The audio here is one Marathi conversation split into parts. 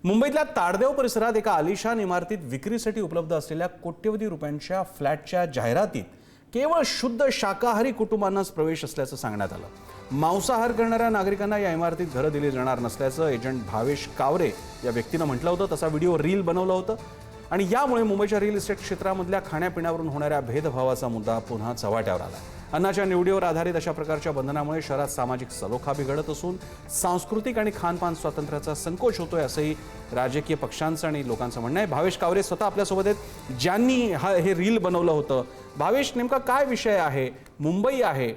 मुंबईतल्या ताडदेव परिसरात एका आलिशान इमारतीत विक्रीसाठी उपलब्ध असलेल्या कोट्यवधी रुपयांच्या फ्लॅटच्या जाहिरातीत केवळ शुद्ध शाकाहारी कुटुंबांनाच प्रवेश असल्याचं सांगण्यात आलं। मांसाहार करणाऱ्या नागरिकांना या इमारतीत घरं दिली जाणार नसल्याचं एजंट भावेश कावरे या व्यक्तीनं म्हटलं होतं। तसा व्हिडिओ रील बनवलं होतं आणि यामुळे मुंबईच्या रिअल इस्टेट क्षेत्रामधल्या खाण्यापिण्यावरून होणाऱ्या भेदभावाचा मुद्दा पुन्हा चव्हाट्यावर आला। अन्नाच्या निवडीवर आधारित अशा प्रकारच्या बंधनामुळे शहरात सामाजिक सलोखा बिघडत असून सांस्कृतिक आणि खानपान स्वातंत्र्याचा संकोच होतोय असंही राजकीय पक्षांचं आणि लोकांचं म्हणणं आहे। भावेश कावरे स्वतः आपल्यासोबत आहेत, ज्यांनी हे रील बनवलं होतं। भावेश, नेमका काय विषय आहे? मुंबई आहे,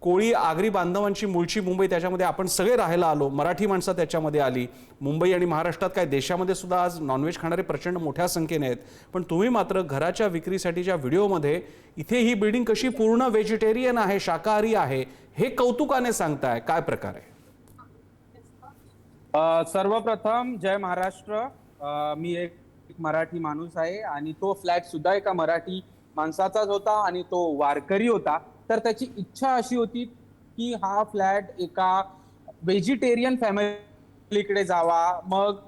कोळी आगरी बांधवांची मूळची मुंबई, त्याच्यामध्ये आपण सगळे राहायला आलो, मराठी माणसं त्याच्यामध्ये आली। मुंबई आणि महाराष्ट्रात काय देशामध्ये सुद्धा आज नॉनव्हेज खाणारे प्रचंड मोठ्या संख्येने आहेत, पण तुम्ही मात्र घराच्या विक्रीसाठीच्या व्हिडिओमध्ये इथे ही बिल्डिंग कशी पूर्ण व्हेजिटेरियन आहे, शाकाहारी आहे, हे कौतुकाने सांगताय। काय प्रकार आहे? सर्वप्रथम जय महाराष्ट्र। मी एक मराठी माणूस आहे आणि तो फ्लॅट सुद्धा एका मराठी माणसाचाच होता आणि तो वारकरी होता। तर त्याची इच्छा अशी होती की हा फ्लॅट एका व्हेजिटेरियन फॅमिलीकडे जावा। मग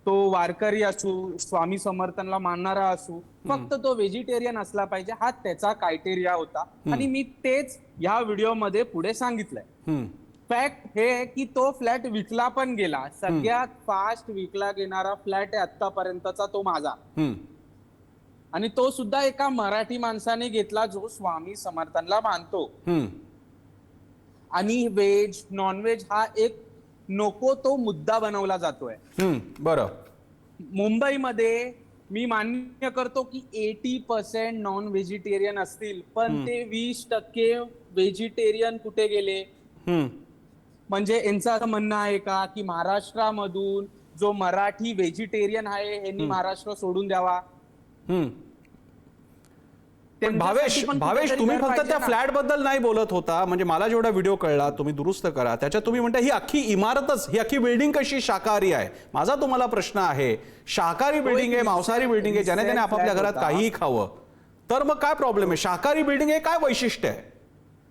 तो वारकरी असू, स्वामी समर्थांना मानणारा असू, फक्त तो व्हेजिटेरियन असला पाहिजे, हा त्याचा क्रायटेरिया होता आणि मी तेच या व्हिडिओमध्ये पुढे सांगितलंय। फॅक्ट हे आहे की तो फ्लॅट विकला पण गेला। सगळ्यात फास्ट विकला गेणारा फ्लॅट आहे आतापर्यंतचा तो माझा, आणि तो सुद्धा एका मराठी माणसाने घेतला जो स्वामी समर्थांना मानतो। आणि व्हेज नॉनव्हेज हा एक नको तो मुद्दा बनवला जातोय। बरं, मुंबईमध्ये मी मान्य करतो की 80% नॉन व्हेजिटेरियन असतील, पण ते 20% व्हेजिटेरियन कुठे गेले? म्हणजे यांचं असं म्हणणं आहे का की महाराष्ट्रामधून जो मराठी व्हेजिटेरियन आहे यांनी महाराष्ट्र सोडून द्यावा? भावेश, तुम्ही फक्त त्या फ्लॅट बद्दल नाही बोलत होता, म्हणजे मला जेवढा व्हिडिओ कळला, तुम्ही दुरुस्त करा, त्याच्यात तुम्ही म्हणता ही अख्खी इमारतच, ही अख्खी बिल्डिंग कशी शाकाहारी आहे? माझा तुम्हाला प्रश्न आहे, शाकाहारी बिल्डिंग आहे, मांसाहारी बिल्डिंग आहे, ज्याने त्याने आपापल्या घरात काहीही खावं, तर मग काय प्रॉब्लेम आहे? शाकाहारी बिल्डिंग आहे, काय वैशिष्ट्य आहे?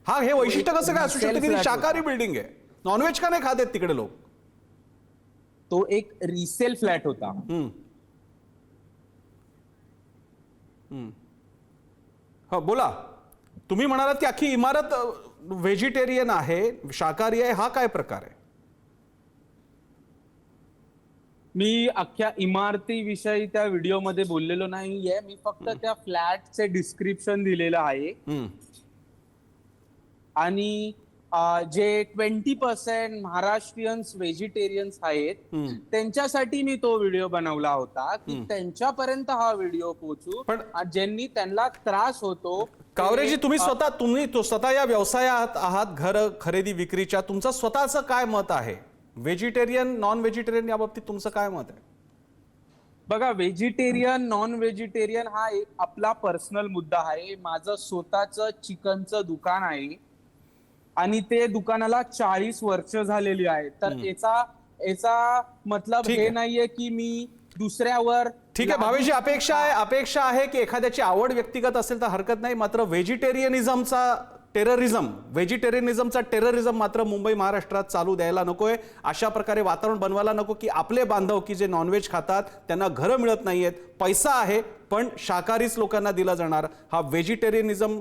हा, हे वैशिष्ट्य कसं काय असू शकतं की शाकाहारी बिल्डिंग आहे? नॉनव्हेज का नाही खात आहेत तिकडे लोक? तो एक रिसेल फ्लॅट होता। हो, बोला। तुम्ही म्हणालात की अख्खी इमारत व्हेजिटेरियन आहे, शाकाहारी आहे, हा काय प्रकार आहे? मी अख्ख्या इमारतीविषयी त्या व्हिडिओमध्ये बोललेलो नाहीये, मी फक्त त्या फ्लॅटचे डिस्क्रिप्शन दिलेलं आहे। आणि जे 20% महाराष्ट्रीयन्स व्हेजिटेरियन्स आहेत त्यांच्यासाठी मी तो व्हिडिओ बनवला होता की त्यांच्यापर्यंत हा व्हिडिओ पोहोचू, पण ज्यांनी त्यांना त्रास होतो। कावरेजी, तुम्ही स्वतः या व्यवसायात आहात, घर खरेदी विक्रीच्या, तुमचं स्वतःचं काय मत आहे? व्हेजिटेरियन नॉन व्हेजिटेरियन या बाबतीत तुमचं काय मत आहे? बघा, व्हेजिटेरियन नॉन व्हेजिटेरियन हा एक आपला पर्सनल मुद्दा आहे। माझं स्वतःचं चिकनचं दुकान आहे आणि ते दुकानाला 40 वर्ष झालेली आहे। तर याचा मतलब हे नाहीये की मी दुसऱ्यावर। ठीक आहे भावेशजी, अपेक्षा आहे की एखाद्याची आवड व्यक्तिगत असेल तर हरकत नाही, मात्र व्हेजिटेरियनिझमचा टेररिझम मात्र मुंबई महाराष्ट्रात चालू द्यायला नकोय। अशा प्रकारे वातावरण बनवायला नको की आपले बांधव की जे नॉनव्हेज खातात त्यांना घरं मिळत नाहीयेत, पैसा आहे पण शाकाहारीच लोकांना दिला जाणार। हा व्हेजिटेरियनिझम,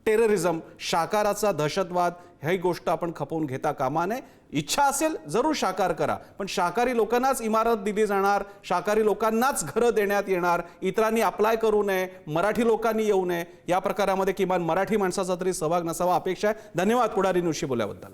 टेररिझम, शाकाहाराचा दहशतवाद, ही गोष्ट आपण खपवून घेता कामा नये। इच्छा असेल जरूर शाकाहार करा, पण शाकाहारी लोकांनाच इमारत दिली जाणार, शाकाहारी लोकांनाच घरं देण्यात येणार, इतरांनी अप्लाय करू नये, मराठी लोकांनी येऊ नये, या प्रकारामध्ये किमान मराठी माणसाचा तरी सहभाग नसावा अपेक्षा आहे। धन्यवाद पुढारी न्यूजशी बोलल्याबद्दल।